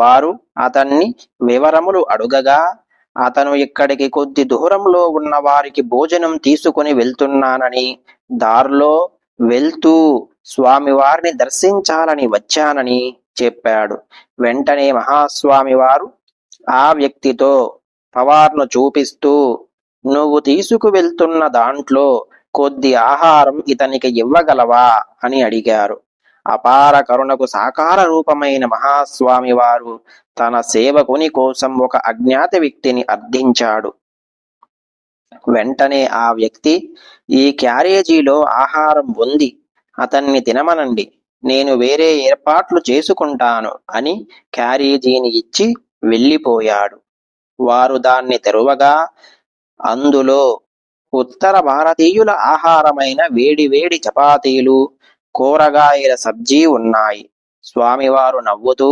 వారు అతన్ని వివరములు అడుగగా అతను ఇక్కడికి కొద్ది దూరంలో ఉన్న వారికి భోజనం తీసుకుని వెళ్తున్నానని, దారిలో వెళ్తూ స్వామివారిని దర్శించాలని వచ్చానని చెప్పాడు. వెంటనే మహాస్వామివారు ఆ వ్యక్తితో పవార్ను చూపిస్తూ, నువ్వు తీసుకువెళ్తున్న దాంట్లో కొద్ది ఆహారం ఇతనికి ఇవ్వగలవా అని అడిగారు. అపార కరుణకు సాకార రూపమైన మహాస్వామివారు తన సేవకుని కోసం ఒక అజ్ఞాత వ్యక్తిని అర్థించాడు. వెంటనే ఆ వ్యక్తి, ఈ క్యారేజీలో ఆహారం ఉంది, అతన్ని తినమనండి, నేను వేరే ఏర్పాట్లు చేసుకుంటాను అని క్యారేజీని ఇచ్చి వెళ్ళిపోయాడు. వారు దాన్ని తెరవగా అందులో ఉత్తర భారతీయుల ఆహారమైన వేడివేడి చపాతీలు, కూరగాయల సబ్జీ ఉన్నాయి. స్వామివారు నవ్వుతూ,